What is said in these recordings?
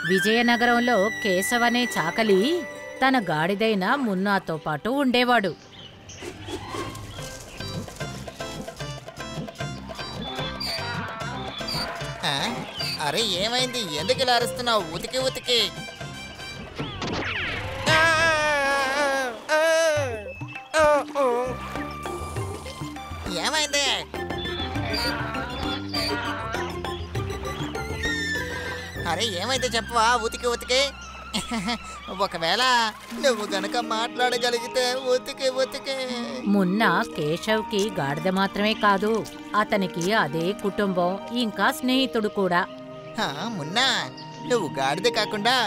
విజయనగరంలో కేశవ్ అనే చాకలి తన గాడిదైన మున్నాతో పాటు ఉండేవాడు. అరే ఏమైంది? ఎందుకు ఇలా అరుస్తున్నావు? ఉతికి ఉతికి ఏమైంది? అరే ఏమైంది చెప్పవా? ఉతికి ఉతికి ఒకవేళ నువ్వు గనక మాట్లాడగలిగితే ఉతికి ఉతికి. మున్నా కేశవ్కి గాడిద మాత్రమే కాదు, అతనికి అదే కుటుంబం, ఇంకా స్నేహితుడు కూడా. మున్నా, నువ్వు గాడిద కాకుండా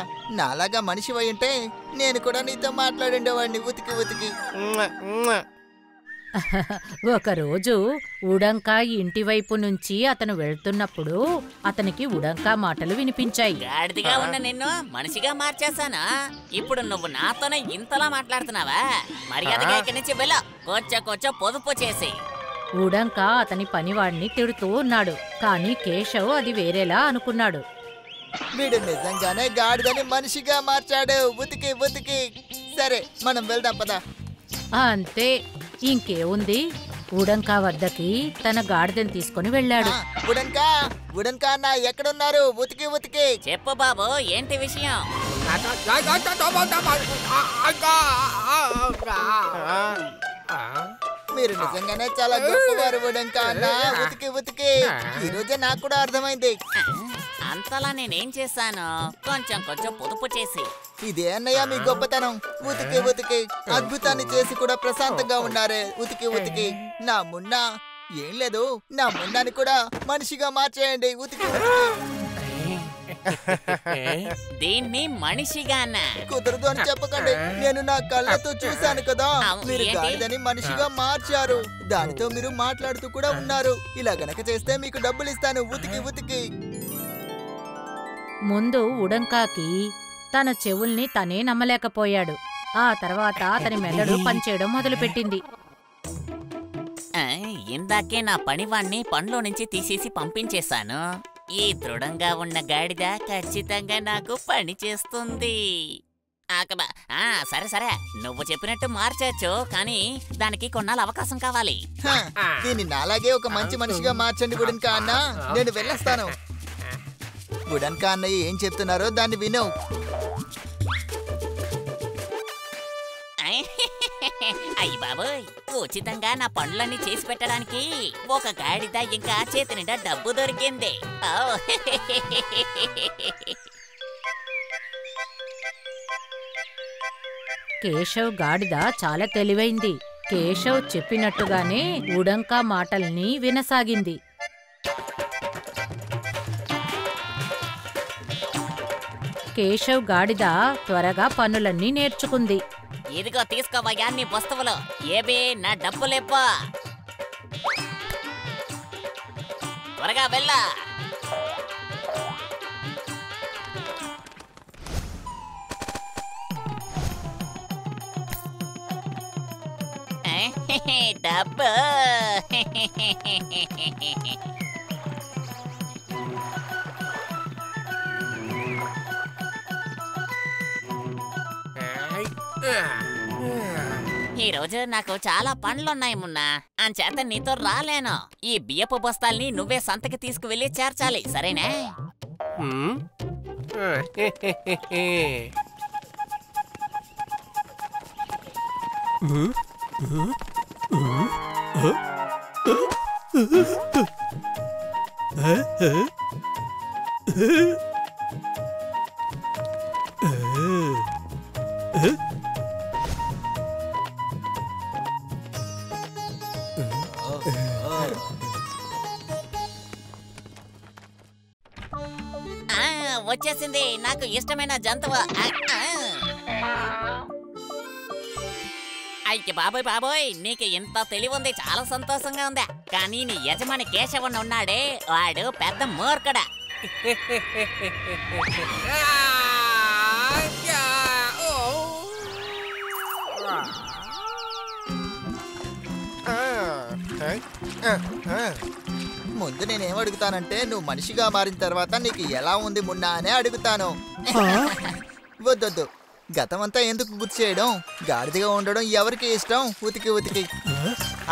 నాలాగా మనిషి అయి ఉంటే నేను కూడా నీతో మాట్లాడుండేవాడిని ఉతికి ఉతికి. ఒకరోజు ఉడంకా ఇంటి వైపు నుంచి అతను వెళ్తున్నప్పుడు అతనికి ఉడంకా మాటలు వినిపించాయి. గాడిదగా ఉన్న నిన్ను మనిషిగా మార్చేశానా? ఇప్పుడు నువ్వు నాతోనే ఇంతలా మాట్లాడుతున్నావా? మర్యాదగా ఇక్కడి నుంచి వెళ్ళా, కొంచెం పొదుపు చేసి. ఉడంకా అతని పనివాడిని తిడుతూ ఉన్నాడు, కానీ కేశవ్ అది వేరేలా అనుకున్నాడు. వీడు నిజంగానే గాడిదని మనిషిగా మార్చాడు ఉతికి ఉతికి. సరే మనం వెళ్దాం పదా. అంతే, ఇంకేముంది, ఉడంకా వద్దకి తన గాడిదని తీసుకుని వెళ్ళాడు. ఉడంకా అన్న ఎక్కడున్నారు? ఉతికి ఉతికి. చెప్పు బాబు, ఏంటి విషయం? మీరు నిజంగానే చాలా గొప్పవారు ఉడంకా అన్న. ఉతికి ఉతికి. ఈ రోజే నాకు కూడా అర్థమైంది. అంతలా నేనేం చేశాను? కొంచెం పొదుపు చేసి. ఇదే అన్నయ్య మీ గొప్పతనం. ఉతికి ఉతికి అద్భుతాన్ని చేసి కూడా ప్రశాంతంగా ఉన్నారే ఉతికి ఉతికి. నా మున్నా ఏం లేదు, నా మున్నాని కూడా మనిషిగా మార్చేయండి ఉతికి ఉతికి. దీన్ని మనిషిగానా? కుదరదు అని చెప్పకండి, నేను నా కళ్ళతో చూశాను కదా. మీరు గాడిదని మనిషిగా మార్చారు, దానితో మీరు మాట్లాడుతూ కూడా ఉన్నారు. ఇలా గనక చేస్తే మీకు డబ్బులు ఇస్తాను ఉతికి ఉతికి. ముందు ఉడంకాకి తన చెవుల్ని తనే నమ్మలేకపోయాడు. ఆ తర్వాత అతని మెదడు పనిచేయడం మొదలుపెట్టింది. ఇందాకే నా పనివాణ్ణి పనిలో నుంచి తీసేసి పంపించేశాను. ఈ దృఢంగా ఉన్న గాడిద ఖచ్చితంగా నాకు పని చేస్తుంది. సరే, నువ్వు చెప్పినట్టు మార్చచ్చు, కానీ దానికి కొన్నాళ్ళు అవకాశం కావాలి. దీన్ని నాలాగే ఒక మంచి మనిషిగా మార్చండి ఉడంకా అన్న. నేను వెళ్ళొస్తాను. ఉడంకా అన్నయ్య ఏం చెప్తున్నారో దాన్ని విను. అయ్యి బాబోయ్, ఉచితంగా నా పనులన్నీ చేసి పెట్టడానికి ఒక గాడిద ఇంకా చేతి నిండా డబ్బు దొరికింది. కేశవ్ గాడిద చాలా తెలివైంది. కేశవ్ చెప్పినట్టుగానే ఉడంకా మాటల్ని వినసాగింది. కేశవ్ గాడిద త్వరగా పనులన్నీ నేర్చుకుంది. ఇదిగో తీసుకోవయ్యా నీ వస్తువులు. ఏబే నా డబ్బులేపో, త్వరగా వెళ్ళా. డబ్బు. ఈరోజు నాకు చాలా పనులున్నాయి మున్నా, అంచేత నీతో రాలేను. ఈ బియ్యపు బస్తాల్ని నువ్వే సంతకి తీసుకువెళ్ళి చేర్చాలి, సరేనా? వచ్చేసింది నాకు ఇష్టమైన జంతువు. అయ్య బాబోయ్ బాబోయ్, నీకు ఇంత తెలివి ఉంది, చాలా సంతోషంగా ఉంది. కానీ నీ యజమాని కేశవన్ ఉన్నాడే, వాడు పెద్ద మూర్ఖుడా. ముందు నేనేం అడుగుతానంటే నువ్వు మనిషిగా మారిన తర్వాత నీకు ఎలా ఉంది మున్నా అనే అడుగుతాను. వద్దొద్దు, గతమంతా ఎందుకు గుర్తు చేయడం? గాడిదగా ఉండడం ఎవరికి ఇష్టం? ఉతికి ఉతికి.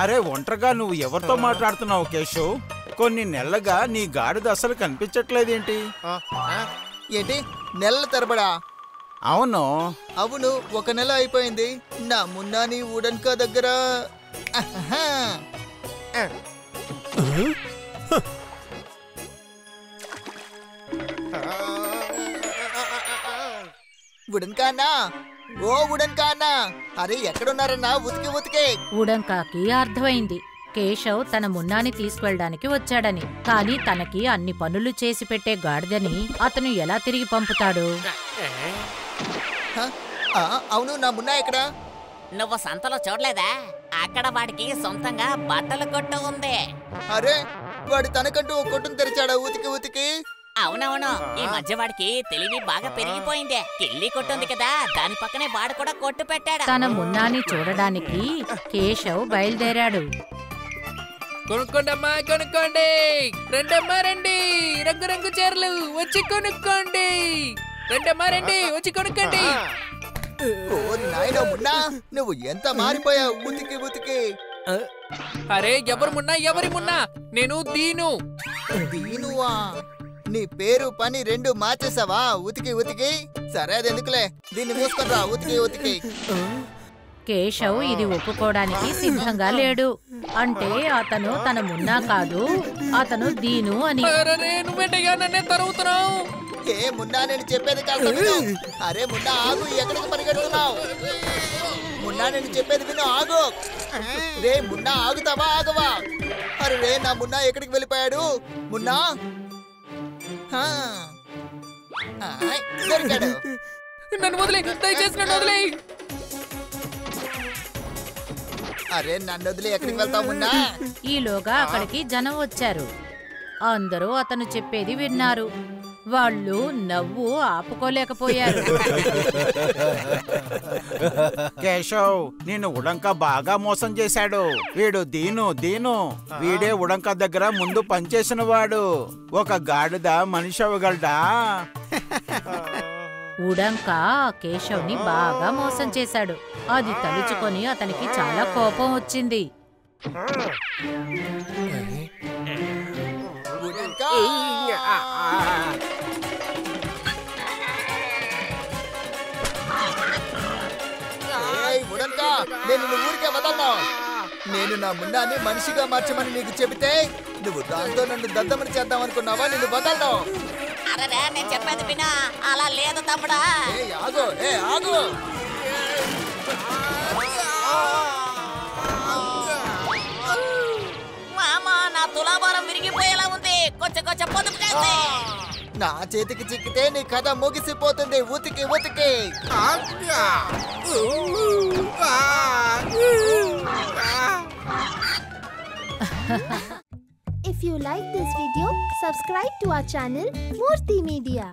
అరే ఒంటరిగా నువ్వు ఎవరితో మాట్లాడుతున్నావు కేశవ్? కొన్ని నెలలుగా నీ గాడిద అసలు కనిపించట్లేదేంటి? ఏంటి నెలల తరబడా? అవును. అవును, 1 నెల అయిపోయింది. నా మున్నాని ఉడన్కా దగ్గర. ఉడన్కానా, ఓ ఉడన్కానా, అరే ఎక్కడున్నారన్నా? ఉతికి ఉతికి. ఉడంకాకి అర్థమైంది కేశవ్ తన మున్నాని తీసుకువెళ్ళడానికి వచ్చాడని. కాని తనకి అన్ని పనులు చేసి పెట్టే గాడిదని అతను ఎలా తిరిగి పంపుతాడు? అవును, నా మున్నా ఎక్కడా? నువ్వు సంతలో చూడలేదా? అక్కడ వాడికి సొంతంగా బట్టల కొట్టు ఉంది. అరే వాడు తనకంటూ ఒక కొట్టును తెరిచాడా? ఉతికి ఉతికి. అవునవును, ఈ మధ్య వాడికి తెలివి బాగా పెరిగిపోయింది. కిల్లి కొట్టుంది కదా, దాని పక్కనే వాడు కూడా కొట్టు పెట్టాడు. తన మున్నాని చూడడానికి కేశవ్ బయలుదేరాడు. కొనుక్కోండమ్మా కొనుక్కోండి, రెండమ్మా రండి, రంగురంగు చీరలు వచ్చి కొనుక్కోండి, రెండమ్మా రండి వచ్చి కొనుక్కోండి. ఓ నాయనా మున్నా, నువ్వు ఎంత మారిపోయావు! ఉతికి ఉతికి. అరే ఎవరు మున్నా, ఎవరి మున్నా? నేను దీను. దీనువా? నీ పేరు పని 2 మార్చేసావా? ఉతికి ఉతికి. సరే అది ఎందుకులే, దీన్ని మూసుకురా. ఉతికి ఉతికి. కేశవ్ ఇది ఒప్పుకోవడానికి సిద్ధంగా లేడు. అంటే అతను తన మున్నా కాదు, అతను దీను అని. నువ్వేంటయ్యా నన్నే తరుగుతున్నావు? ఏ మున్నా, నేను చెప్పేది కాదు. అరే మున్నా ఆగు, ఎక్కడికి పరిగెడుతున్నావు? మున్నా నేను చెప్పేది విను, ఆగు. రే మున్నా, ఆగుతావా ఆగవా? అరే రే, నా మున్నా ఎక్కడికి వెళ్ళిపోయాడు? మున్నా దొరికాడు. నన్ను వదిలే, దయచేసి నన్ను వదిలే. అరే నన్ను వదిలి ఎక్కడికి వెళ్తావు మున్నా? ఈలోగా అక్కడికి జనం వచ్చారు. అందరూ అతను చెప్పేది విన్నారు. వాళ్ళు నవ్వు ఆపుకోలేకపోయారు. కేశవ్, నిన్ను ఉడంక బాగా మోసం చేశాడు. వీడు దీను. వీడే ఉడంక దగ్గర ముందు పనిచేసిన వాడు. ఒక గాడిద మనిషి అవ్వగలడా? ఉడంక కేశవ్ని బాగా మోసం చేశాడు. అది తలుచుకొని అతనికి చాలా కోపం వచ్చింది. నేను ఊరికే వదలను. నేను నా మున్నాని మనిషిగా మార్చమని నీకు చెబితే నువ్వు దాంతో నన్ను దద్దమని చేద్దాం అనుకున్నావా? నిన్ను వదలను. అరే నేను చెప్పేది వినా. అలా లేదు తమ్ముడా. ఆగు, ఆగు. మామా, నా తులాభారం విరిగిపోయేలా ఉంది. కొంచెం పొదుపు చేస్తే. నా చేతికి చిక్కితే నీ కథ ముగిసిపోతుంది. ఉతికి ఉతికి. If you like this video, subscribe to our channel Murthy Media.